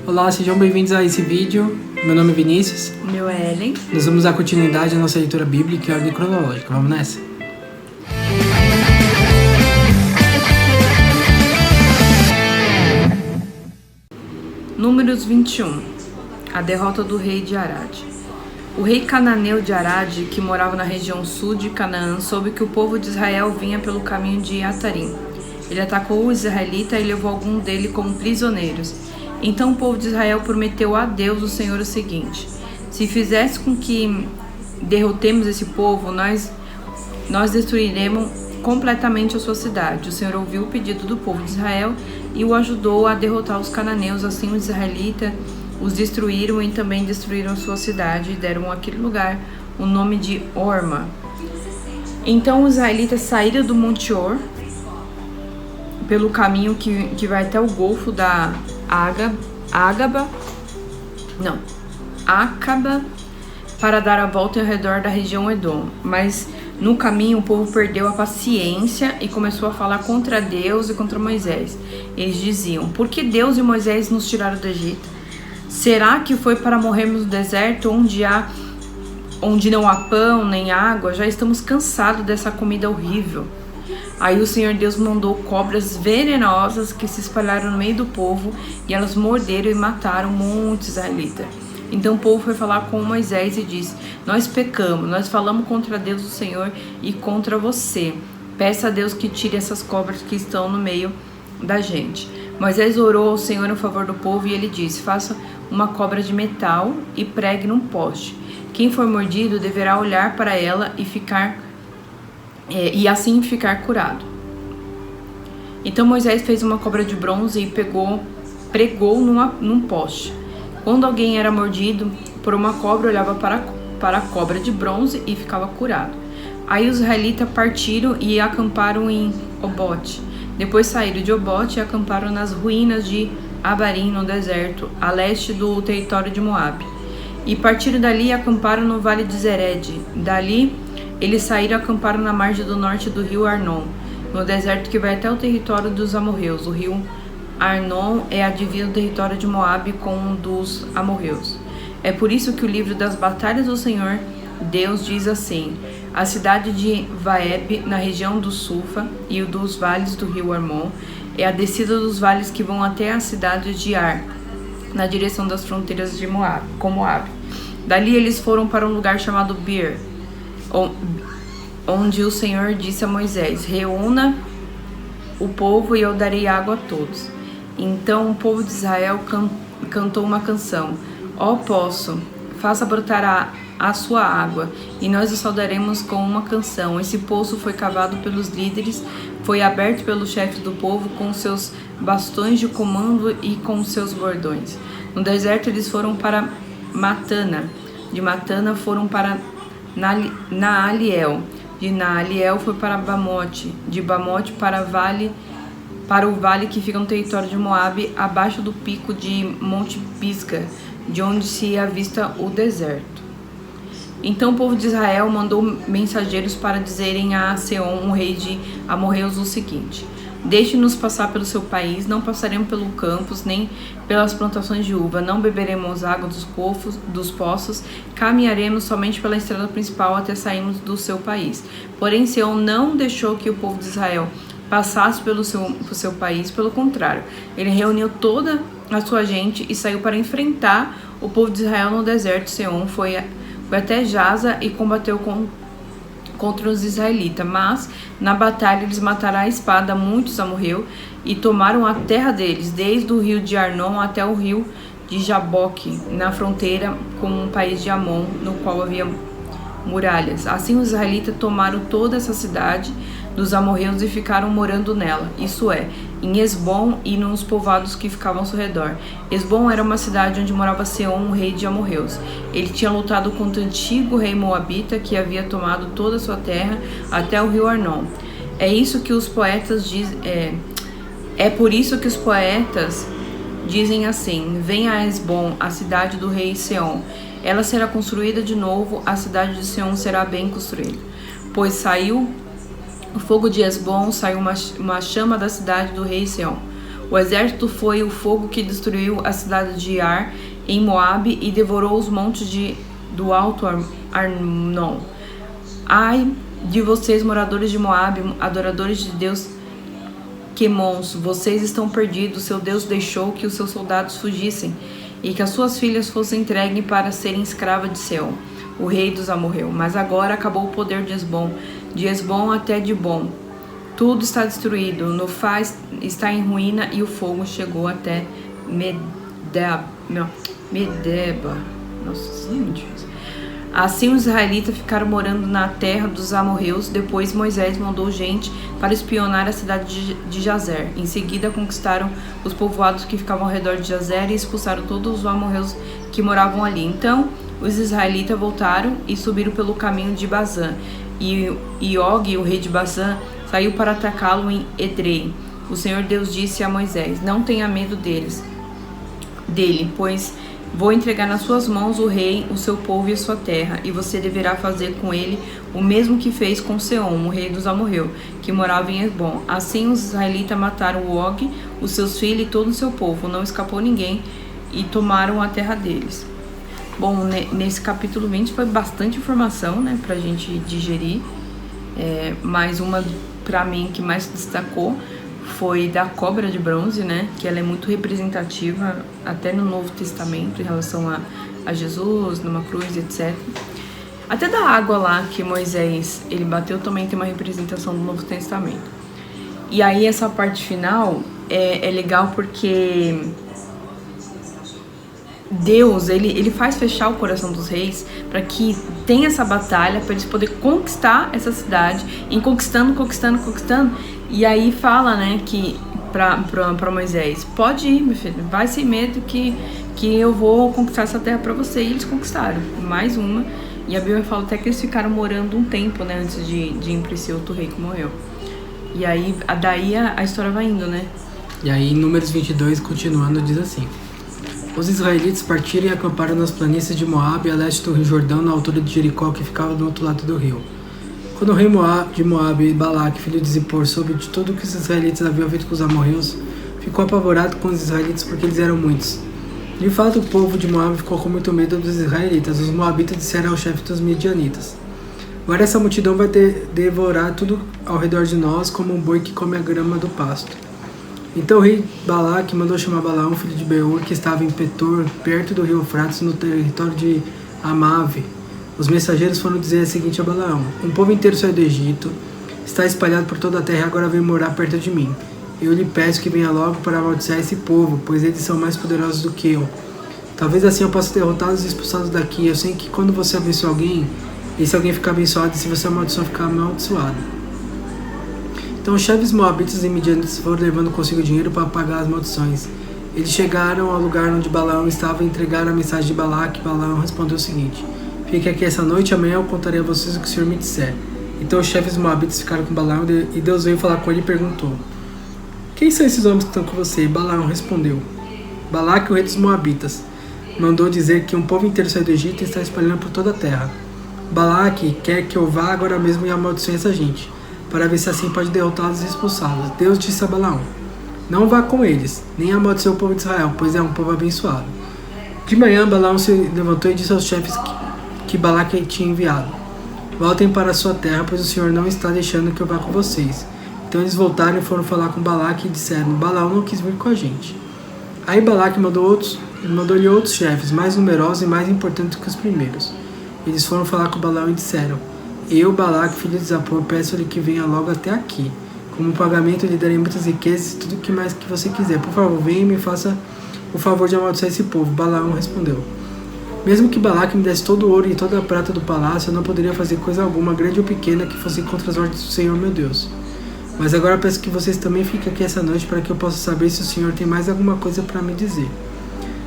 Olá, sejam bem-vindos a esse vídeo. Meu nome é Vinícius. Meu é Ellen. Nós vamos dar continuidade à nossa leitura bíblica em ordem cronológica. Vamos nessa? Números 21. A derrota do rei de Arad. O rei cananeu de Arad, que morava na região sul de Canaã, soube que o povo de Israel vinha pelo caminho de Atarim. Ele atacou o israelita e levou alguns dele como prisioneiros. Então o povo de Israel prometeu a Deus, o Senhor, o seguinte: se fizesse com que derrotemos esse povo, nós destruiremos completamente a sua cidade. O Senhor ouviu o pedido do povo de Israel e o ajudou a derrotar os cananeus. Assim os israelitas os destruíram e também destruíram a sua cidade e deram àquele lugar o nome de Horma. Então os israelitas saíram do Monte Hor pelo caminho que vai até o Golfo da Acaba, para dar a volta ao redor da região Edom. Mas no caminho o povo perdeu a paciência e começou a falar contra Deus e contra Moisés. Eles diziam: por que Deus e Moisés nos tiraram do Egito? Será que foi para morrermos no deserto onde não há pão nem água? Já estamos cansados dessa comida horrível. Aí o Senhor Deus mandou cobras venenosas que se espalharam no meio do povo e elas morderam e mataram muitos israelitas. Então o povo foi falar com Moisés e disse: nós pecamos, nós falamos contra Deus, o Senhor, e contra você. Peça a Deus que tire essas cobras que estão no meio da gente. Moisés orou ao Senhor em favor do povo e ele disse: faça uma cobra de metal e pregue num poste. Quem for mordido deverá olhar para ela e assim ficar curado. Então Moisés fez uma cobra de bronze e pregou num poste. Quando alguém era mordido por uma cobra, olhava para a cobra de bronze e ficava curado. Aí os israelitas partiram e acamparam em Obote. Depois saíram de Obote e acamparam nas ruínas de Abarim, no deserto, a leste do território de Moabe. E partiram dali e acamparam no vale de Zered. Dali eles saíram e acamparam na margem do norte do rio Arnon, no deserto que vai até o território dos amorreus. O rio Arnon é a divisa do território de Moabe com o dos amorreus. É por isso que o livro das batalhas do Senhor Deus diz assim: a cidade de Vaeb, na região do Sufa e o dos vales do rio Arnon, é a descida dos vales que vão até a cidade de Ar, na direção das fronteiras de Moabe, com Moabe. Dali eles foram para um lugar chamado Bir, onde o Senhor disse a Moisés: reúna o povo e eu darei água a todos. Então o povo de Israel cantou uma canção: ó poço, faça brotar a sua água, e nós o saudaremos com uma canção. Esse poço foi cavado pelos líderes, foi aberto pelos chefes do povo com seus bastões de comando e com seus bordões. No deserto eles foram para Matana, de Matana foram para Naaliel, de Naaliel foi para Bamote, de Bamote para o vale que fica no território de Moabe, abaixo do pico de Monte Pisga, de onde se avista o deserto. Então o povo de Israel mandou mensageiros para dizerem a Seom, o rei de amorreus, o seguinte: deixe-nos passar pelo seu país, não passaremos pelos campos, nem pelas plantações de uva, não beberemos água dos poços, caminharemos somente pela estrada principal até sairmos do seu país. Porém Seom não deixou que o povo de Israel passasse pelo seu país, pelo contrário, ele reuniu toda a sua gente e saiu para enfrentar o povo de Israel no deserto. Seom foi até Jaza e combateu contra os israelitas, mas na batalha eles mataram a espada muitos amorreus e tomaram a terra deles, desde o rio de Arnon até o rio de Jaboque, na fronteira com o país de Amon, no qual havia muralhas. Assim os israelitas tomaram toda essa cidade dos amorreus e ficaram morando nela, isso é, em Esbom e nos povoados que ficavam ao seu redor. Esbom era uma cidade onde morava Seom, o rei de amorreus. Ele tinha lutado contra o antigo rei moabita que havia tomado toda a sua terra até o rio Arnon. É por isso que os poetas dizem assim: venha a Esbom, a cidade do rei Seom. Ela será construída de novo, a cidade de Seom será bem construída. Pois saiu o fogo de Esbom, saiu uma chama da cidade do rei Seom. O exército foi o fogo que destruiu a cidade de Ar, em Moabe, e devorou os montes do alto Arnon. Ai de vocês, moradores de Moabe, adoradores de Deus Quemons, vocês estão perdidos. Seu Deus deixou que os seus soldados fugissem e que as suas filhas fossem entregues para serem escravas de Seom, o rei dos amorreus. Mas agora acabou o poder de Esbom até Dibom. Tudo está destruído, Nofá está em ruína e o fogo chegou até Medeba. Nossa, isso é muito difícil. Assim os israelitas ficaram morando na terra dos amorreus. Depois Moisés mandou gente para espionar a cidade de Jazer. Em seguida conquistaram os povoados que ficavam ao redor de Jazer e expulsaram todos os amorreus que moravam ali. Então os israelitas voltaram e subiram pelo caminho de Bazã. E Og, o rei de Bazã, saiu para atacá-lo em Edrei. O Senhor Deus disse a Moisés: não tenha medo dele, pois vou entregar nas suas mãos o rei, o seu povo e a sua terra, e você deverá fazer com ele o mesmo que fez com Seom, o rei dos amorreus, que morava em Esbom. Assim os israelitas mataram o Og, os seus filhos e todo o seu povo, não escapou ninguém, e tomaram a terra deles. Bom, nesse capítulo 20 foi bastante informação, né, pra gente digerir. Mais uma pra mim que mais destacou foi da cobra de bronze, né? Que ela é muito representativa até no Novo Testamento em relação a Jesus, numa cruz, etc. Até da água lá que Moisés ele bateu também tem uma representação do Novo Testamento. E aí essa parte final é legal porque Deus, ele faz fechar o coração dos reis para que tenha essa batalha, para eles poderem conquistar essa cidade, e conquistando. E aí fala, né, que para Moisés: pode ir, meu filho, vai sem medo que eu vou conquistar essa terra para você. E eles conquistaram, mais uma. E a Bíblia fala até que eles ficaram morando um tempo, né, antes de ir para esse outro rei que morreu. E aí, daí a história vai indo, né? E aí, em Números 22, continuando, diz assim: os israelitas partiram e acamparam nas planícies de Moabe, a leste do rio Jordão, na altura de Jericó, que ficava do outro lado do rio. Quando o rei de Moabe, Balaque, filho de Zippor, soube de tudo o que os israelitas haviam feito com os amorreus, ficou apavorado com os israelitas porque eles eram muitos. De fato, o povo de Moabe ficou com muito medo dos israelitas. Os moabitas disseram ao chefe dos midianitas: agora essa multidão vai devorar tudo ao redor de nós, como um boi que come a grama do pasto. Então o rei Balaque mandou chamar Balaão, filho de Beor, que estava em Petor, perto do rio Eufrates, no território de Amave. Os mensageiros foram dizer o seguinte a Balaão: um povo inteiro saiu do Egito, está espalhado por toda a terra e agora vem morar perto de mim. Eu lhe peço que venha logo para amaldiçoar esse povo, pois eles são mais poderosos do que eu. Talvez assim eu possa derrotá-los e expulsá-los daqui. Eu sei que quando você abençoa alguém, esse alguém fica abençoado, e se você amaldiçoar, fica amaldiçoado. Então os chefes moabitas e midianitas foram levando consigo dinheiro para pagar as maldições. Eles chegaram ao lugar onde Balaão estava e entregaram a mensagem de Balaque. Balaão respondeu o seguinte: fique aqui essa noite, amanhã eu contarei a vocês o que o Senhor me disser. Então os chefes moabitas ficaram com Balaão e Deus veio falar com ele e perguntou: quem são esses homens que estão com você? E Balaão respondeu: Balaque, o rei dos moabitas, mandou dizer que um povo inteiro saiu do Egito e está espalhando por toda a terra. Balaque quer que eu vá agora mesmo e amaldiçoe essa gente, para ver se assim pode derrotá-los e expulsá-los. Deus disse a Balaão: não vá com eles, nem amaldiçoe o povo de Israel, pois é um povo abençoado. De manhã Balaão se levantou e disse aos chefes que Balaque tinha enviado: voltem para a sua terra, pois o Senhor não está deixando que eu vá com vocês. Então eles voltaram e foram falar com Balaque e disseram: Balaão não quis vir com a gente. Aí Balaque mandou-lhe outros chefes, mais numerosos e mais importantes que os primeiros. Eles foram falar com Balaão e disseram: eu, Balaque, filho de Zippor, peço-lhe que venha logo até aqui. Como pagamento, lhe darei muitas riquezas e tudo o que mais que você quiser. Por favor, venha e me faça o favor de amaldiçoar esse povo. Balaão respondeu: mesmo que Balaque me desse todo o ouro e toda a prata do palácio, eu não poderia fazer coisa alguma, grande ou pequena, que fosse contra as ordens do Senhor meu Deus. Mas agora peço que vocês também fiquem aqui essa noite para que eu possa saber se o Senhor tem mais alguma coisa para me dizer.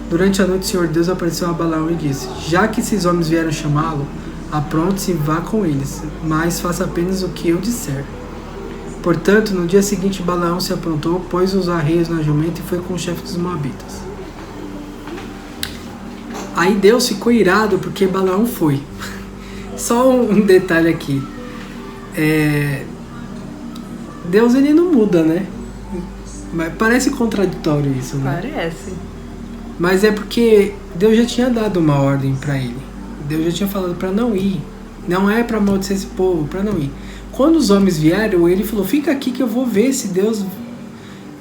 Durante a noite o Senhor Deus apareceu a Balaão e disse: já que esses homens vieram chamá-lo, apronte-se e vá com eles, mas faça apenas o que eu disser. Portanto, no dia seguinte Balaão se aprontou, pôs os arreios na jumenta e foi com o chefe dos moabitas. Aí Deus ficou irado porque Balaão foi. Só um detalhe aqui. Deus ele não muda, né? Mas parece contraditório isso, né? Parece. Mas é porque Deus já tinha dado uma ordem para ele. Deus já tinha falado para não ir. Não é para amaldiçoar esse povo, para não ir. Quando os homens vieram, ele falou, fica aqui que eu vou ver se Deus...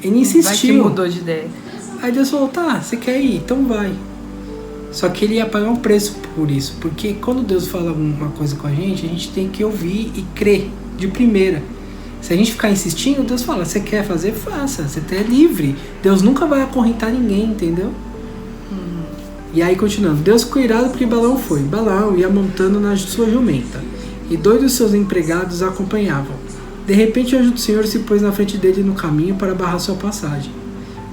Ele insistiu. Vai que mudou de ideia. Aí Deus falou, tá, você quer ir? Então vai. Só que ele ia pagar um preço por isso. Porque quando Deus fala alguma coisa com a gente tem que ouvir e crer de primeira. Se a gente ficar insistindo, Deus fala, você quer fazer? Faça. Você é livre. Deus nunca vai acorrentar ninguém, entendeu? E aí, continuando. Deus ficou irado porque Balaão foi. Balaão ia montando na sua jumenta. E 2 dos seus empregados a acompanhavam. De repente, o anjo do Senhor se pôs na frente dele no caminho para barrar sua passagem.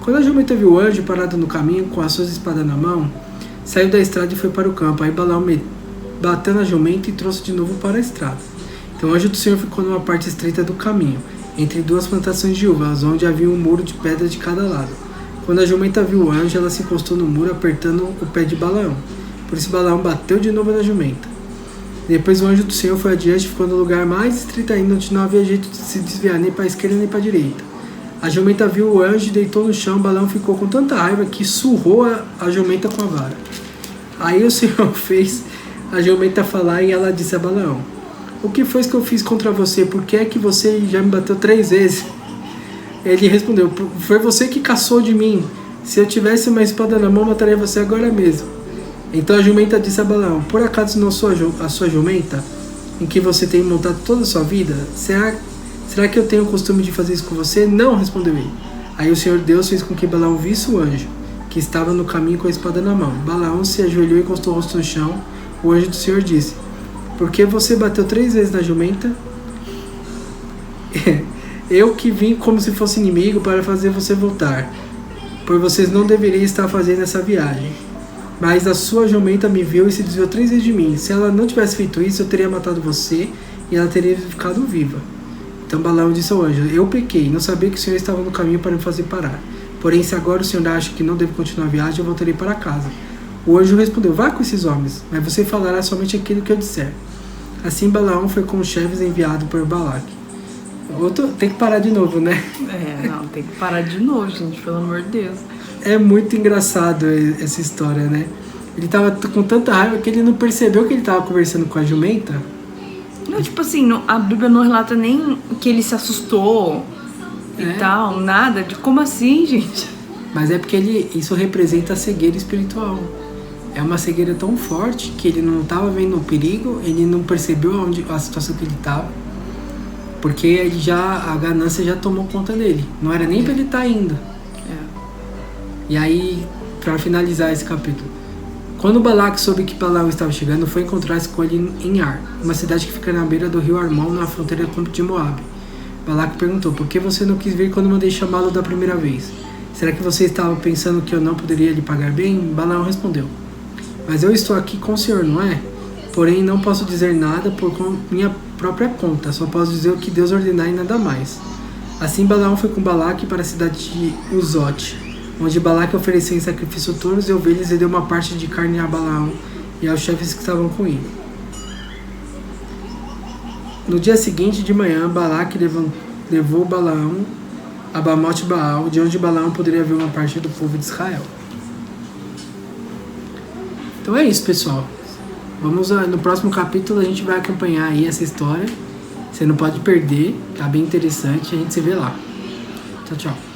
Quando a jumenta viu o anjo parado no caminho com as suas espadas na mão, saiu da estrada e foi para o campo. Aí Balaão bateu na jumenta e trouxe de novo para a estrada. Então o anjo do Senhor ficou numa parte estreita do caminho, entre 2 plantações de uvas, onde havia um muro de pedra de cada lado. Quando a jumenta viu o anjo, ela se encostou no muro, apertando o pé de Balaão. Por isso Balaão bateu de novo na jumenta. Depois o anjo do Senhor foi adiante e ficou no lugar mais estreito ainda, onde não havia jeito de se desviar nem para a esquerda nem para a direita. A jumenta viu o anjo e deitou no chão. Balaão ficou com tanta raiva que surrou a jumenta com a vara. Aí o Senhor fez a jumenta falar e ela disse a Balaão, o que foi que eu fiz contra você? Por que é que você já me bateu 3 vezes? Ele respondeu, foi você que caçou de mim. Se eu tivesse uma espada na mão, mataria você agora mesmo. Então a jumenta disse a Balaão, por acaso não sou a sua jumenta, em que você tem montado toda a sua vida? Será que eu tenho o costume de fazer isso com você? Não, respondeu ele. Aí o Senhor Deus fez com que Balaão visse o anjo, que estava no caminho com a espada na mão. Balaão se ajoelhou e encostou o rosto no chão. O anjo do Senhor disse, por que você bateu 3 vezes na jumenta? Eu que vim como se fosse inimigo para fazer você voltar, pois vocês não deveriam estar fazendo essa viagem. Mas a sua jumenta me viu e se desviou 3 vezes de mim. Se ela não tivesse feito isso, eu teria matado você e ela teria ficado viva. Então Balaão disse ao anjo, eu pequei, não sabia que o Senhor estava no caminho para me fazer parar. Porém, se agora o Senhor acha que não devo continuar a viagem, eu voltarei para casa. O anjo respondeu, vá com esses homens, mas você falará somente aquilo que eu disser. Assim Balaão foi com os chefes enviado por Balaque. Tem que parar de novo, né? Tem que parar de novo, gente, pelo amor de Deus. É muito engraçado essa história, né? Ele tava com tanta raiva que ele não percebeu que ele tava conversando com a jumenta. Não, tipo assim, a Bíblia não relata nem que ele se assustou e tal, nada. Como assim, gente? Mas é porque isso representa a cegueira espiritual. É uma cegueira tão forte que ele não estava vendo o perigo, ele não percebeu a situação que ele estava, porque a ganância já tomou conta dele. Não era nem para ele estar indo. E aí, para finalizar esse capítulo, quando Balaque soube que Balaão estava chegando, foi encontrar-se com ele em Ar, uma cidade que fica na beira do rio Armon, na fronteira de Moabe. Balaque perguntou, por que você não quis vir quando mandei chamá-lo da primeira vez? Será que você estava pensando que eu não poderia lhe pagar bem? Balaão respondeu, mas eu estou aqui com o Senhor, não é? Porém, não posso dizer nada por minha própria conta, só posso dizer o que Deus ordenar e nada mais. Assim Balaão foi com Balaque para a cidade de Uzote, onde Balaque ofereceu em sacrifício touros e ovelhas e deu uma parte de carne a Balaão e aos chefes que estavam com ele. No dia seguinte de manhã, Balaque levou Balaão a Bamote Baal, de onde Balaão poderia ver uma parte do povo de Israel. Então é isso, pessoal. No próximo capítulo a gente vai acompanhar aí essa história. Você não pode perder, tá bem interessante. A gente se vê lá. Tchau, tchau.